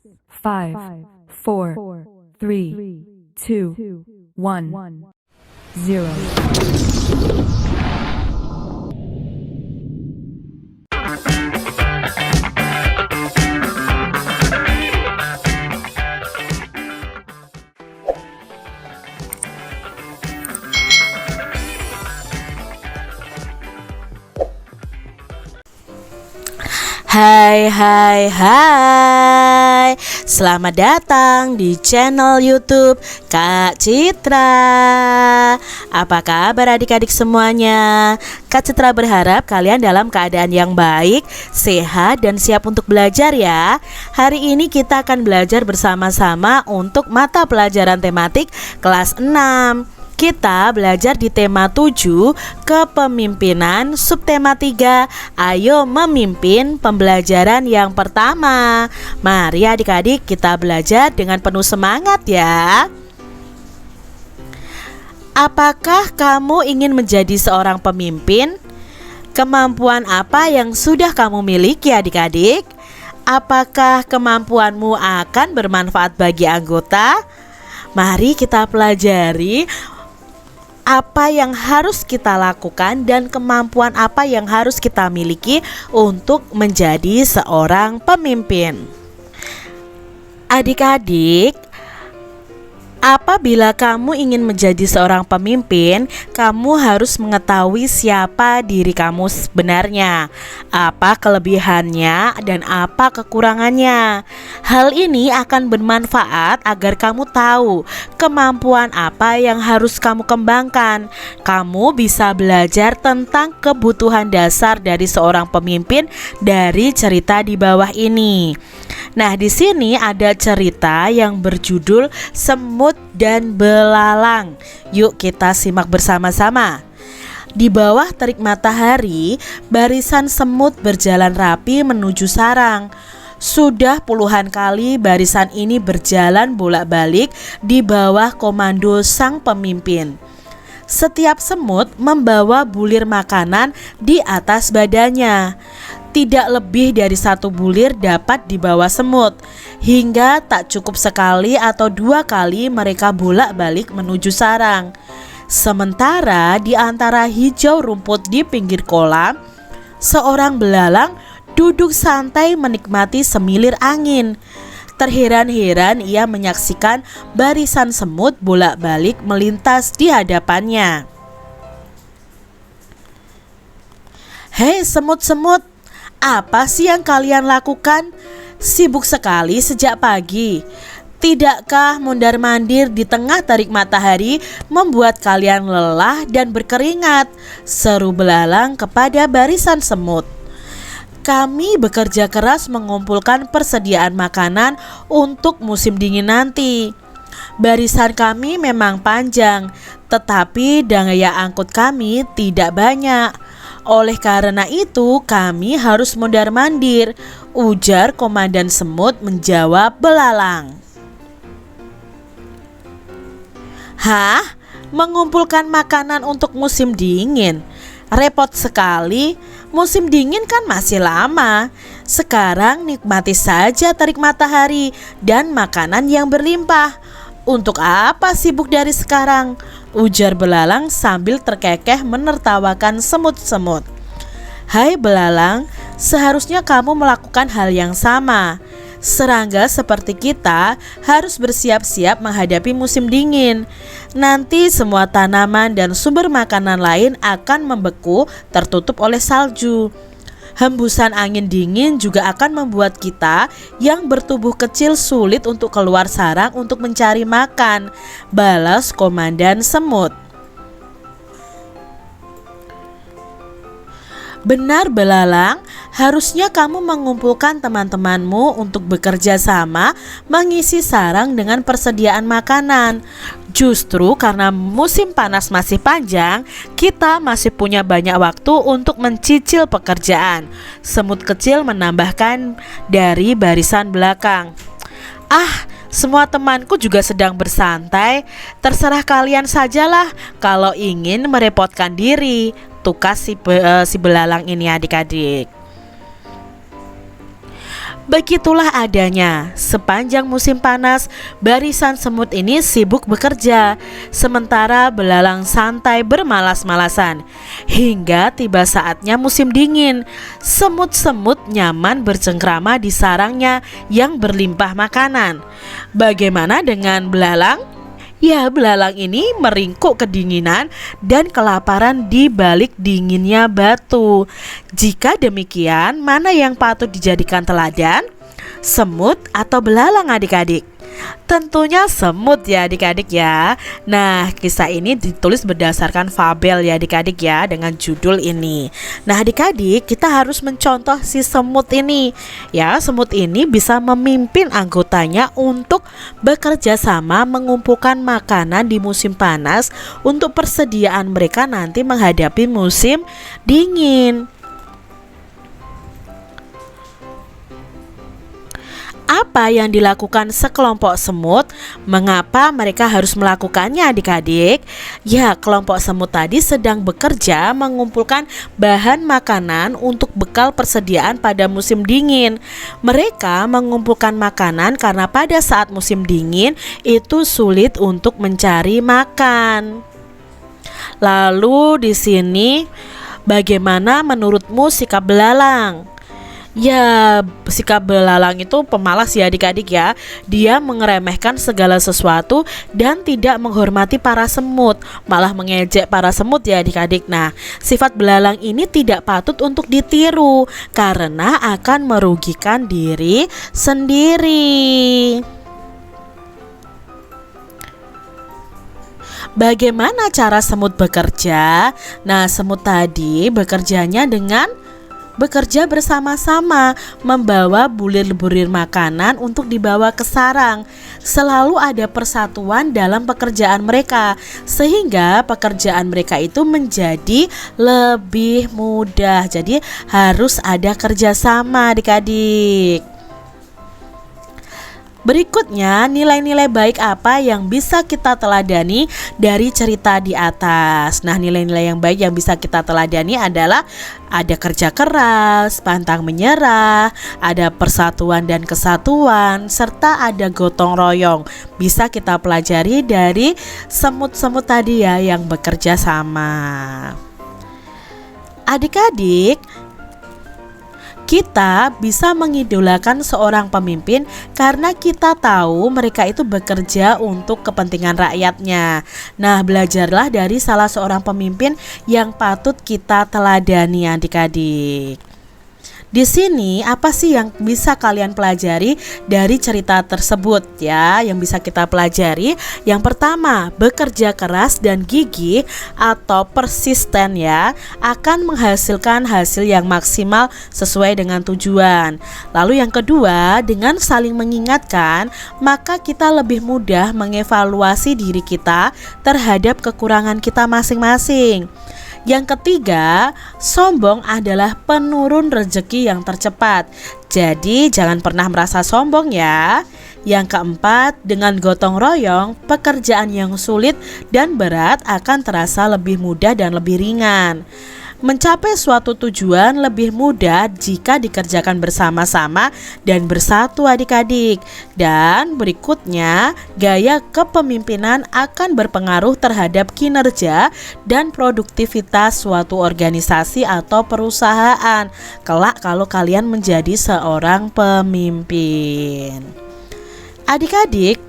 5, 4, 3, 2, 1, 0. Hai, selamat datang di channel YouTube Kak Citra. Apa kabar adik-adik semuanya? Kak Citra berharap kalian dalam keadaan yang baik, sehat, dan siap untuk belajar ya. Hari ini kita akan belajar bersama-sama untuk mata pelajaran tematik kelas 6. Kita belajar di tema 7, kepemimpinan, subtema 3, ayo memimpin, pembelajaran yang pertama. Mari adik-adik kita belajar dengan penuh semangat ya. Apakah kamu ingin menjadi seorang pemimpin? Kemampuan apa yang sudah kamu miliki adik-adik? Apakah kemampuanmu akan bermanfaat bagi anggota? Mari kita pelajari apa yang harus kita lakukan dan kemampuan apa yang harus kita miliki untuk menjadi seorang pemimpin. Adik-adik, apabila kamu ingin menjadi seorang pemimpin, kamu harus mengetahui siapa diri kamu sebenarnya, apa kelebihannya dan apa kekurangannya. Hal ini akan bermanfaat agar kamu tahu kemampuan apa yang harus kamu kembangkan. Kamu bisa belajar tentang kebutuhan dasar dari seorang pemimpin dari cerita di bawah ini. Nah, di sini ada cerita yang berjudul Semut dan Belalang. Yuk kita simak bersama-sama. Di bawah terik matahari, barisan semut berjalan rapi menuju sarang. Sudah puluhan kali barisan ini berjalan bolak-balik di bawah komando sang pemimpin. Setiap semut membawa bulir makanan di atas badannya. Tidak lebih dari satu bulir dapat dibawa semut, hingga tak cukup sekali atau dua kali mereka bolak-balik menuju sarang. Sementara di antara hijau rumput di pinggir kolam, seorang belalang duduk santai menikmati semilir angin. Terheran-heran ia menyaksikan barisan semut bolak-balik melintas di hadapannya. Hei semut-semut, apa sih yang kalian lakukan? Sibuk sekali sejak pagi. Tidakkah mondar-mandir di tengah terik matahari membuat kalian lelah dan berkeringat? Seru belalang kepada barisan semut. Kami bekerja keras mengumpulkan persediaan makanan untuk musim dingin nanti. Barisan kami memang panjang, tetapi daya angkut kami tidak banyak. Oleh karena itu kami harus mondar-mandir, ujar komandan semut menjawab belalang. Hah? Mengumpulkan makanan untuk musim dingin? Repot sekali, musim dingin kan masih lama. Sekarang nikmati saja terik matahari dan makanan yang berlimpah. Untuk apa sibuk dari sekarang? Ujar belalang sambil terkekeh menertawakan semut-semut. Hai belalang, seharusnya kamu melakukan hal yang sama. Serangga seperti kita harus bersiap-siap menghadapi musim dingin. Nanti semua tanaman dan sumber makanan lain akan membeku tertutup oleh salju. Hembusan angin dingin juga akan membuat kita yang bertubuh kecil sulit untuk keluar sarang untuk mencari makan, balas komandan semut. Benar belalang, harusnya kamu mengumpulkan teman-temanmu untuk bekerja sama mengisi sarang dengan persediaan makanan. Justru karena musim panas masih panjang, kita masih punya banyak waktu untuk mencicil pekerjaan. Semut kecil menambahkan dari barisan belakang. Semua temanku juga sedang bersantai. Terserah kalian sajalah kalau ingin merepotkan diri, tukas si belalang ini adik-adik. Begitulah adanya, sepanjang musim panas, barisan semut ini sibuk bekerja, sementara belalang santai bermalas-malasan. Hingga tiba saatnya musim dingin, semut-semut nyaman bercengkrama di sarangnya yang berlimpah makanan. Bagaimana dengan belalang? Ya, belalang ini meringkuk kedinginan dan kelaparan di balik dinginnya batu. Jika demikian, mana yang patut dijadikan teladan? Semut atau belalang adik-adik? Tentunya semut ya adik-adik ya. Nah, kisah ini ditulis berdasarkan fabel ya adik-adik ya, dengan judul ini. Nah adik-adik, kita harus mencontoh si semut ini. Ya, semut ini bisa memimpin anggotanya untuk bekerja sama mengumpulkan makanan di musim panas untuk persediaan mereka nanti menghadapi musim dingin. Apa yang dilakukan sekelompok semut? Mengapa mereka harus melakukannya adik-adik? Ya, kelompok semut tadi sedang bekerja mengumpulkan bahan makanan untuk bekal persediaan pada musim dingin. Mereka mengumpulkan makanan karena pada saat musim dingin itu sulit untuk mencari makan. Lalu di sini bagaimana menurutmu sikap belalang? Ya, sikap belalang itu pemalas ya adik-adik ya. Dia mengeremehkan segala sesuatu dan tidak menghormati para semut, malah mengejek para semut ya adik-adik. Nah, sifat belalang ini tidak patut untuk ditiru karena akan merugikan diri sendiri. Bagaimana cara semut bekerja? Nah, semut tadi bekerjanya dengan bekerja bersama-sama, membawa bulir-bulir makanan untuk dibawa ke sarang. Selalu ada persatuan dalam pekerjaan mereka, sehingga pekerjaan mereka itu menjadi lebih mudah. Jadi harus ada kerjasama adik-adik. Berikutnya, nilai-nilai baik apa yang bisa kita teladani dari cerita di atas. Nah, nilai-nilai yang baik yang bisa kita teladani adalah ada kerja keras, pantang menyerah, ada persatuan dan kesatuan, serta ada gotong royong. Bisa kita pelajari dari semut-semut tadi ya yang bekerja sama. Adik-adik, kita bisa mengidolakan seorang pemimpin karena kita tahu mereka itu bekerja untuk kepentingan rakyatnya. Nah, belajarlah dari salah seorang pemimpin yang patut kita teladani adik-adik. Di sini apa sih yang bisa kalian pelajari dari cerita tersebut ya? Yang bisa kita pelajari, yang pertama, bekerja keras dan gigih atau persisten ya akan menghasilkan hasil yang maksimal sesuai dengan tujuan. Lalu yang kedua, dengan saling mengingatkan, maka kita lebih mudah mengevaluasi diri kita terhadap kekurangan kita masing-masing. Yang ketiga, sombong adalah penurun rezeki yang tercepat. Jadi jangan pernah merasa sombong ya. Yang keempat, dengan gotong royong, pekerjaan yang sulit dan berat akan terasa lebih mudah dan lebih ringan. Mencapai suatu tujuan lebih mudah jika dikerjakan bersama-sama dan bersatu adik-adik. Dan berikutnya, gaya kepemimpinan akan berpengaruh terhadap kinerja dan produktivitas suatu organisasi atau perusahaan kelak kalau kalian menjadi seorang pemimpin. Adik-adik,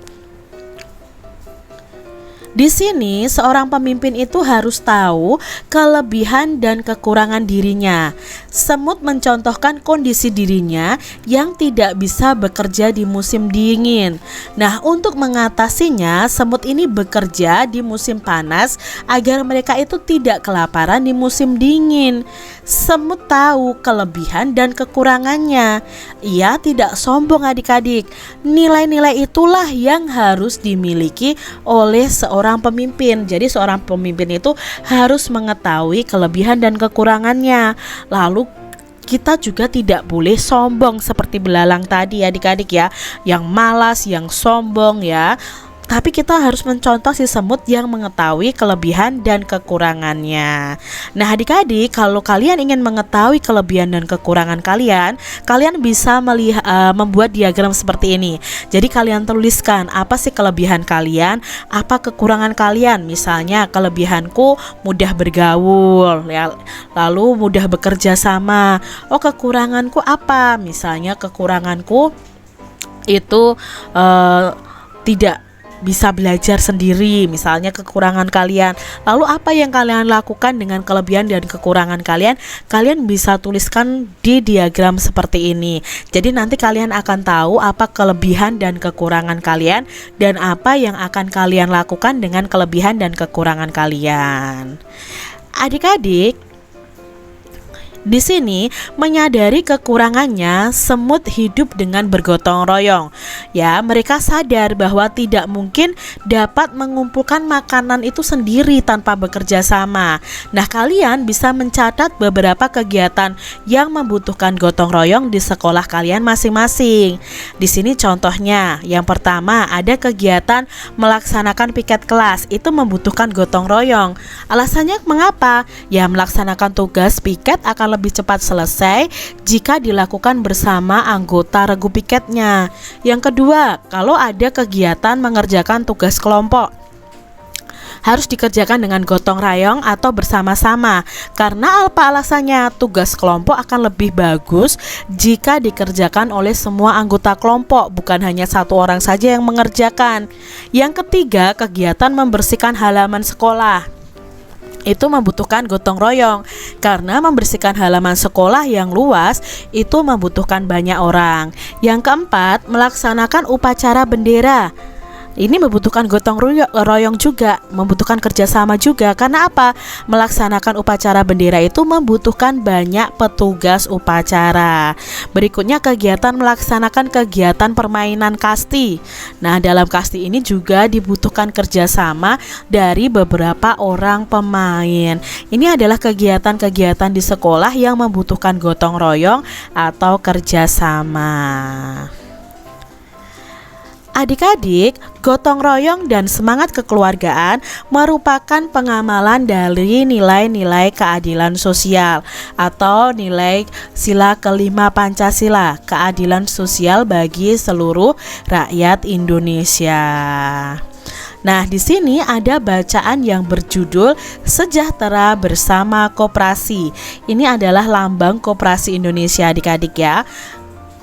di sini seorang pemimpin itu harus tahu kelebihan dan kekurangan dirinya. Semut mencontohkan kondisi dirinya yang tidak bisa bekerja di musim dingin. Nah, untuk mengatasinya, semut ini bekerja di musim panas agar mereka itu tidak kelaparan di musim dingin. Semut tahu kelebihan dan kekurangannya. Ia tidak sombong adik-adik. Nilai-nilai itulah yang harus dimiliki oleh seorang pemimpin. Jadi seorang pemimpin itu harus mengetahui kelebihan dan kekurangannya. Lalu kita juga tidak boleh sombong seperti belalang tadi adik-adik ya, yang malas, yang sombong ya. tapi kita harus mencontoh si semut yang mengetahui kelebihan dan kekurangannya. Nah adik-adik, kalau kalian ingin mengetahui kelebihan dan kekurangan kalian, kalian bisa membuat diagram seperti ini. Jadi kalian tuliskan apa sih kelebihan kalian, apa kekurangan kalian. Misalnya kelebihanku mudah bergaul ya, lalu mudah bekerja sama. Oh kekuranganku apa? Misalnya kekuranganku itu tidak bisa belajar sendiri, misalnya kekurangan kalian. Lalu apa yang kalian lakukan dengan kelebihan dan kekurangan kalian? Kalian bisa tuliskan di diagram seperti ini. Jadi nanti kalian akan tahu apa kelebihan dan kekurangan kalian dan apa yang akan kalian lakukan dengan kelebihan dan kekurangan kalian. Adik-adik, di sini menyadari kekurangannya, semut hidup dengan bergotong royong. Ya, mereka sadar bahwa tidak mungkin dapat mengumpulkan makanan itu sendiri tanpa bekerja sama. Nah, kalian bisa mencatat beberapa kegiatan yang membutuhkan gotong royong di sekolah kalian masing-masing. Di sini contohnya, yang pertama ada kegiatan melaksanakan piket kelas. Itu membutuhkan gotong royong. Alasannya mengapa? Ya, melaksanakan tugas piket akan lebih cepat selesai jika dilakukan bersama anggota regu piketnya. Yang kedua, kalau ada kegiatan mengerjakan tugas kelompok, harus dikerjakan dengan gotong royong atau bersama-sama. Karena apa alasannya? Tugas kelompok akan lebih bagus jika dikerjakan oleh semua anggota kelompok, bukan hanya satu orang saja yang mengerjakan. Yang ketiga, kegiatan membersihkan halaman sekolah. Itu membutuhkan gotong royong karena membersihkan halaman sekolah yang luas itu membutuhkan banyak orang. Yang keempat, melaksanakan upacara bendera. Ini membutuhkan gotong royong juga, membutuhkan kerjasama juga. Karena apa? Melaksanakan upacara bendera itu membutuhkan banyak petugas upacara. Berikutnya kegiatan melaksanakan kegiatan permainan kasti. Nah, dalam kasti ini juga dibutuhkan kerjasama dari beberapa orang pemain. Ini adalah kegiatan-kegiatan di sekolah yang membutuhkan gotong royong atau kerjasama. Adik-adik, gotong royong dan semangat kekeluargaan merupakan pengamalan dari nilai-nilai keadilan sosial atau nilai sila kelima Pancasila, keadilan sosial bagi seluruh rakyat Indonesia. Nah, di sini ada bacaan yang berjudul Sejahtera Bersama Koperasi. Ini adalah lambang Koperasi Indonesia, adik-adik ya.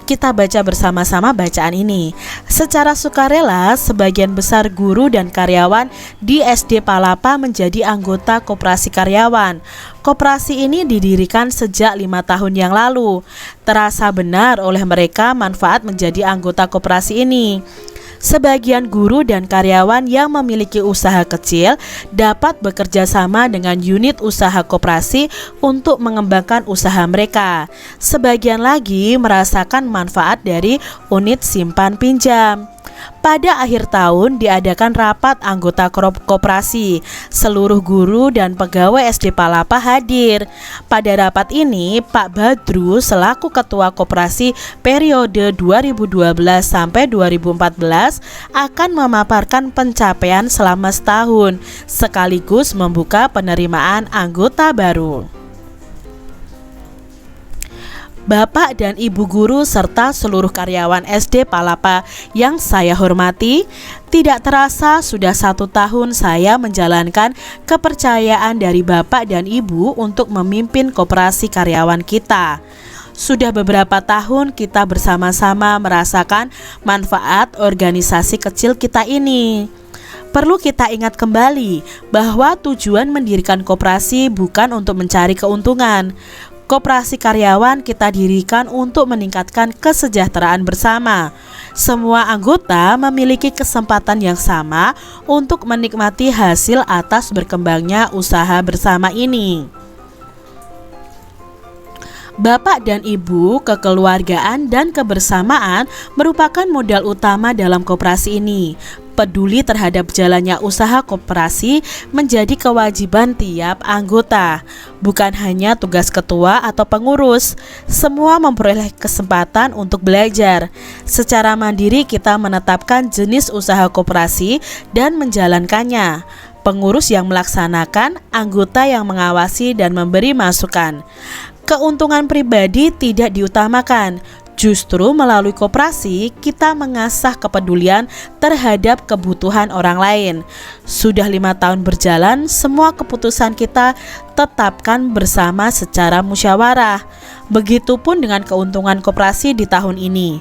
Kita baca bersama-sama bacaan ini. Secara sukarela, sebagian besar guru dan karyawan di SD Palapa menjadi anggota koperasi karyawan. Koperasi ini didirikan sejak 5 tahun yang lalu. Terasa benar oleh mereka manfaat menjadi anggota koperasi ini. Sebagian guru dan karyawan yang memiliki usaha kecil dapat bekerja sama dengan unit usaha koperasi untuk mengembangkan usaha mereka. Sebagian lagi merasakan manfaat dari unit simpan pinjam. Pada akhir tahun diadakan rapat anggota koperasi. Seluruh guru dan pegawai SD Palapa hadir. Pada rapat ini, Pak Badru selaku ketua koperasi periode 2012 sampai 2014 akan memaparkan pencapaian selama setahun, sekaligus membuka penerimaan anggota baru. Bapak dan Ibu guru serta seluruh karyawan SD Palapa yang saya hormati, tidak terasa sudah 1 tahun saya menjalankan kepercayaan dari Bapak dan Ibu untuk memimpin koperasi karyawan kita. Sudah beberapa tahun kita bersama-sama merasakan manfaat organisasi kecil kita ini. Perlu kita ingat kembali bahwa tujuan mendirikan koperasi bukan untuk mencari keuntungan. Koperasi karyawan kita dirikan untuk meningkatkan kesejahteraan bersama. Semua anggota memiliki kesempatan yang sama untuk menikmati hasil atas berkembangnya usaha bersama ini. Bapak dan Ibu, kekeluargaan dan kebersamaan merupakan modal utama dalam koperasi ini. Peduli terhadap jalannya usaha koperasi menjadi kewajiban tiap anggota, bukan hanya tugas ketua atau pengurus. Semua memperoleh kesempatan untuk belajar. Secara mandiri kita menetapkan jenis usaha koperasi dan menjalankannya. Pengurus yang melaksanakan, anggota yang mengawasi dan memberi masukan. Keuntungan pribadi tidak diutamakan. Justru melalui koperasi kita mengasah kepedulian terhadap kebutuhan orang lain. Sudah 5 tahun berjalan, semua keputusan kita tetapkan bersama secara musyawarah. Begitupun dengan keuntungan koperasi di tahun ini.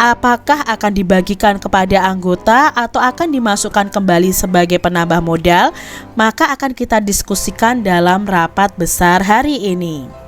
Apakah akan dibagikan kepada anggota atau akan dimasukkan kembali sebagai penambah modal? Maka akan kita diskusikan dalam rapat besar hari ini.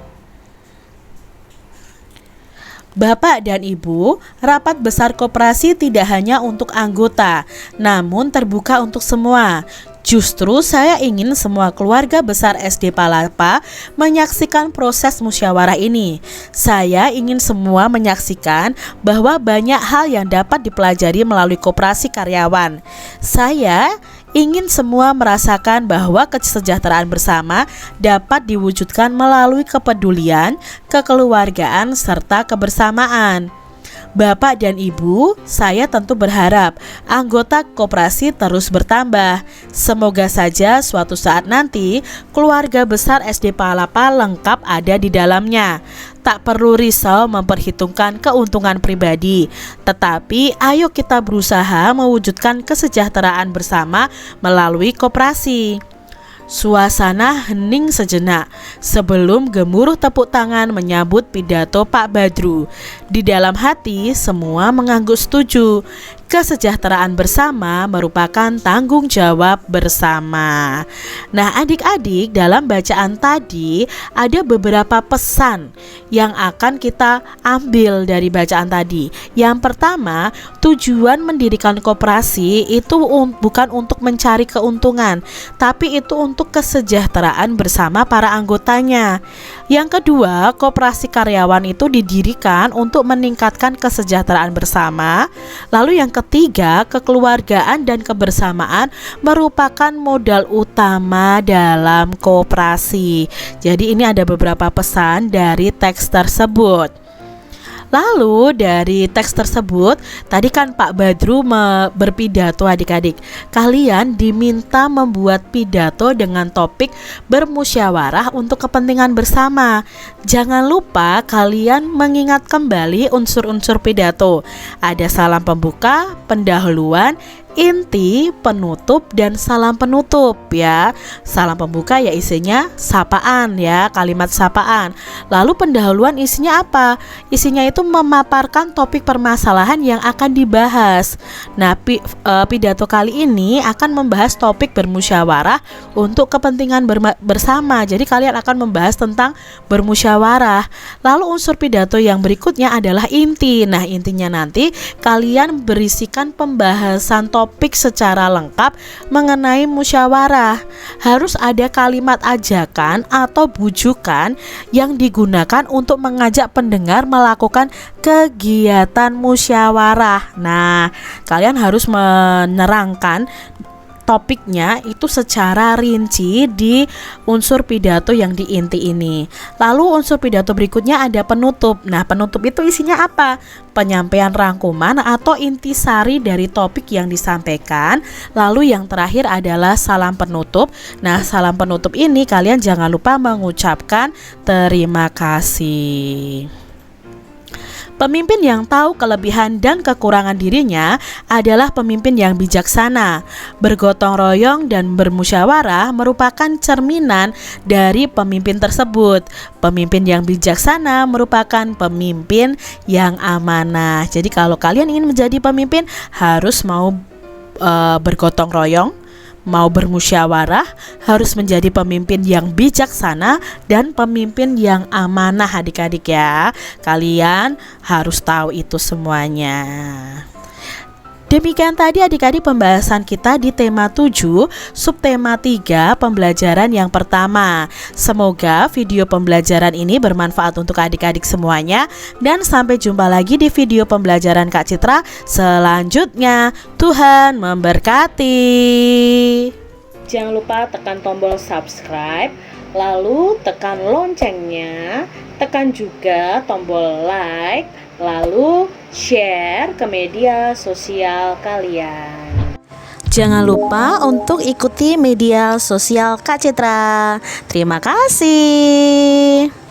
Bapak dan Ibu, rapat besar koperasi tidak hanya untuk anggota, namun terbuka untuk semua. Justru saya ingin semua keluarga besar SD Palapa menyaksikan proses musyawarah ini. Saya ingin semua menyaksikan bahwa banyak hal yang dapat dipelajari melalui koperasi karyawan. Saya ingin semua merasakan bahwa kesejahteraan bersama dapat diwujudkan melalui kepedulian, kekeluargaan, serta kebersamaan. Bapak dan Ibu, saya tentu berharap anggota koperasi terus bertambah. Semoga saja suatu saat nanti keluarga besar SD Palapa lengkap ada di dalamnya. Tak perlu risau memperhitungkan keuntungan pribadi, tetapi ayo kita berusaha mewujudkan kesejahteraan bersama melalui koperasi. Suasana hening sejenak sebelum gemuruh tepuk tangan menyambut pidato Pak Badru. Di dalam hati semua mengangguk setuju. Kesejahteraan bersama merupakan tanggung jawab bersama. Nah, adik-adik, dalam bacaan tadi ada beberapa pesan yang akan kita ambil dari bacaan tadi. Yang pertama, tujuan mendirikan koperasi itu bukan untuk mencari keuntungan, tapi itu untuk kesejahteraan bersama para anggotanya. Yang kedua, koperasi karyawan itu didirikan untuk meningkatkan kesejahteraan bersama. Lalu yang ketiga, kekeluargaan dan kebersamaan merupakan modal utama dalam koperasi. Jadi ini ada beberapa pesan dari teks tersebut. Lalu dari teks tersebut, tadi kan Pak Badru berpidato adik-adik. Kalian diminta membuat pidato dengan topik bermusyawarah untuk kepentingan bersama. Jangan lupa kalian mengingat kembali unsur-unsur pidato. Ada salam pembuka, pendahuluan, inti, penutup, dan salam penutup ya. Salam pembuka ya isinya sapaan ya, kalimat sapaan. Lalu pendahuluan isinya apa? Isinya itu memaparkan topik permasalahan yang akan dibahas. Nah, pidato kali ini akan membahas topik bermusyawarah untuk kepentingan bersama. Jadi kalian akan membahas tentang bermusyawarah. Lalu unsur pidato yang berikutnya adalah inti. Nah, intinya nanti kalian berisikan pembahasan topik secara lengkap mengenai musyawarah. Harus ada kalimat ajakan atau bujukan yang digunakan untuk mengajak pendengar melakukan kegiatan musyawarah. Nah, kalian harus menerangkan topiknya itu secara rinci di unsur pidato yang di inti ini. Lalu unsur pidato berikutnya ada penutup. Nah, penutup itu isinya apa? Penyampaian rangkuman atau intisari dari topik yang disampaikan. Lalu yang terakhir adalah salam penutup. Nah, salam penutup ini kalian jangan lupa mengucapkan terima kasih. Pemimpin yang tahu kelebihan dan kekurangan dirinya adalah pemimpin yang bijaksana. Bergotong royong dan bermusyawarah merupakan cerminan dari pemimpin tersebut. Pemimpin yang bijaksana merupakan pemimpin yang amanah. Jadi kalau kalian ingin menjadi pemimpin harus mau bergotong royong, mau bermusyawarah, harus menjadi pemimpin yang bijaksana dan pemimpin yang amanah adik-adik ya. Kalian harus tahu itu semuanya. Demikian tadi adik-adik pembahasan kita di tema 7, subtema 3, pembelajaran yang pertama. Semoga video pembelajaran ini bermanfaat untuk adik-adik semuanya. Dan sampai jumpa lagi di video pembelajaran Kak Citra selanjutnya. Tuhan memberkati. Jangan lupa tekan tombol subscribe, lalu tekan loncengnya, tekan juga tombol like, lalu share ke media sosial kalian. Jangan lupa untuk ikuti media sosial Kak Citra. Terima kasih.